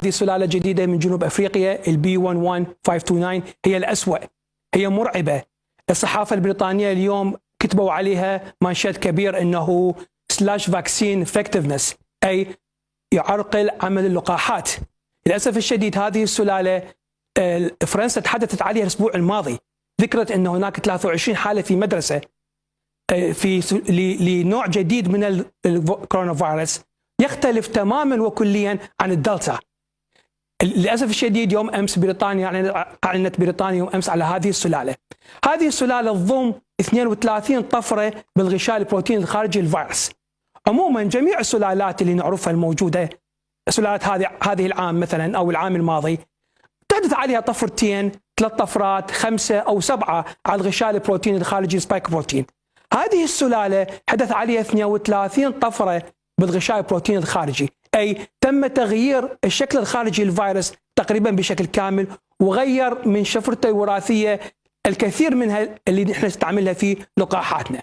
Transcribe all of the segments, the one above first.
هذه سلالة جديدة من جنوب أفريقيا البي 11529 هي الأسوأ، هي مرعبة. الصحافة البريطانية اليوم كتبوا عليها مانشيت كبير أنه سلاش فاكسين effectiveness، أي يعرقل عمل اللقاحات. للأسف الشديد هذه السلالة فرنسا تحدثت عليها الأسبوع الماضي، ذكرت أن هناك 23 حالة في مدرسة لنوع جديد من الكورونا فيروس يختلف تماما وكليا عن الدلتا. للأسف الشديد يوم أمس بريطانيا أعلنت بريطانيا يوم أمس على هذه السلالة. هذه السلالة تضم 32 طفرة بالغشاء البروتين الخارجي للفيروس. عموما جميع السلالات اللي نعرفها الموجودة، سلالات هذه العام مثلا أو العام الماضي، تحدث عليها طفرتين، 3 طفرات، 5 أو 7 على الغشاء البروتين الخارجي سبايك بروتين. هذه السلالة حدث عليها 32 طفرة بالغشاء البروتين الخارجي، أي تم تغيير الشكل الخارجي للفيروس تقريبا بشكل كامل، وغير من شفرته الوراثية الكثير منها اللي نحن نستعملها في لقاحاتنا.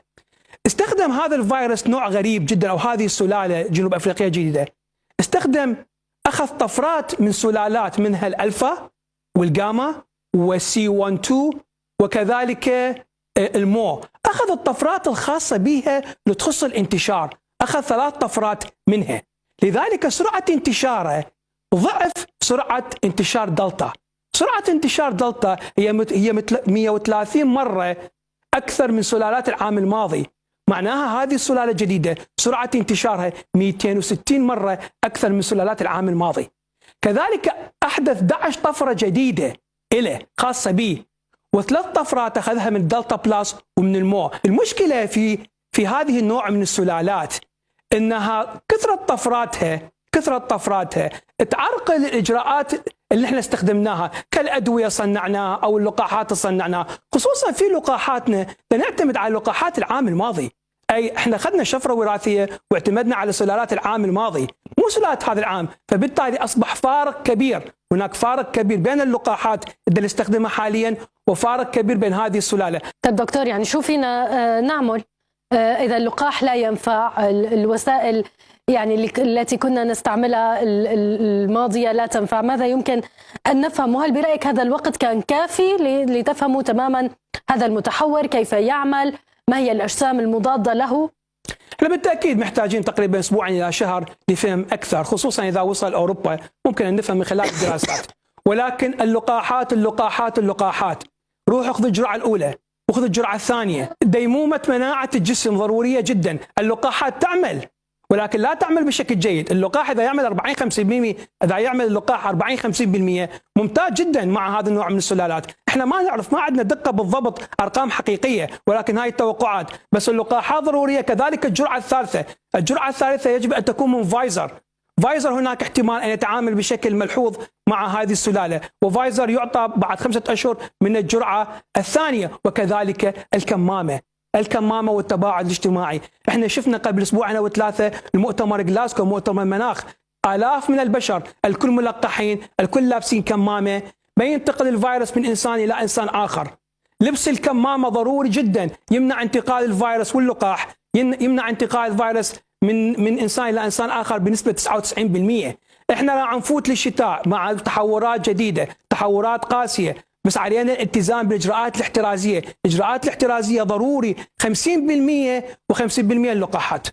استخدم هذا الفيروس نوع غريب جدا، أو هذه السلالة جنوب أفريقيا جديدة، أخذ طفرات من سلالات منها الألفا والجاما والسي 12 وكذلك المو. أخذ الطفرات الخاصة بها لتخص الانتشار، أخذ 3 طفرات منها، لذلك سرعة انتشاره ضعف سرعة انتشار دلتا. سرعة انتشار دلتا هي 130 مرة أكثر من سلالات العام الماضي، معناها هذه السلالة الجديدة سرعة انتشارها 260 مرة أكثر من سلالات العام الماضي. كذلك أحدث 11 طفرة جديدة إله خاصة به، و3 طفرات أخذها من دلتا بلاس ومن المو. المشكلة في هذه النوع من السلالات إنها كثرة طفراتها تعرقل الإجراءات اللي احنا استخدمناها كالأدوية صنعناها أو اللقاحات صنعناها، خصوصا في لقاحاتنا نعتمد على لقاحات العام الماضي، أي احنا أخذنا شفرة وراثية واعتمدنا على سلالات العام الماضي مو سلالات هذا العام، فبالتالي أصبح فارق كبير، هناك فارق كبير بين اللقاحات اللي نستخدمها حاليا وفارق كبير بين هذه السلالة. طيب دكتور، يعني شو فينا نعمل إذا اللقاح لا ينفع، الوسائل يعني التي كنا نستعملها الماضية لا تنفع، ماذا يمكن أن نفهم؟ وهل برأيك هذا الوقت كان كافي لتفهموا تماما هذا المتحور كيف يعمل؟ ما هي الأجسام المضادة له؟ احنا بالتأكيد محتاجين تقريبا أسبوعين إلى شهر لفهم أكثر، خصوصا إذا وصل أوروبا ممكن أن نفهم من خلال الدراسات. ولكن اللقاحات روح أخذ الجرعة الأولى وخذ الجرعة الثانية. ديمومة مناعة الجسم ضرورية جدا. اللقاحات تعمل ولكن لا تعمل بشكل جيد. اللقاح إذا يعمل 40-50%، إذا يعمل اللقاح 40-50% ممتاز جدا مع هذا النوع من السلالات. احنا ما نعرف، ما عندنا دقة بالضبط أرقام حقيقية، ولكن هاي التوقعات. بس اللقاحات ضرورية. كذلك الجرعة الثالثة يجب أن تكون من فايزر. هناك احتمال أن يتعامل بشكل ملحوظ مع هذه السلالة، وفايزر يعطى بعد 5 أشهر من الجرعة الثانية. وكذلك الكمامة والتباعد الاجتماعي. احنا شفنا قبل اسبوعين او 3 المؤتمر غلاسكو، مؤتمر المناخ، آلاف من البشر الكل ملقحين، الكل لابسين كمامة، ما ينتقل الفيروس من انسان الى انسان اخر. لبس الكمامة ضروري جدا، يمنع انتقال الفيروس، واللقاح يمنع انتقال الفيروس من انسان الى انسان اخر بنسبة 99%. احنا راح نفوت للشتاء مع تحورات جديدة، تحورات قاسية، بس علينا الالتزام بالاجراءات الاحترازيه. الاجراءات الاحترازيه ضروري 50% و50% اللقاحات.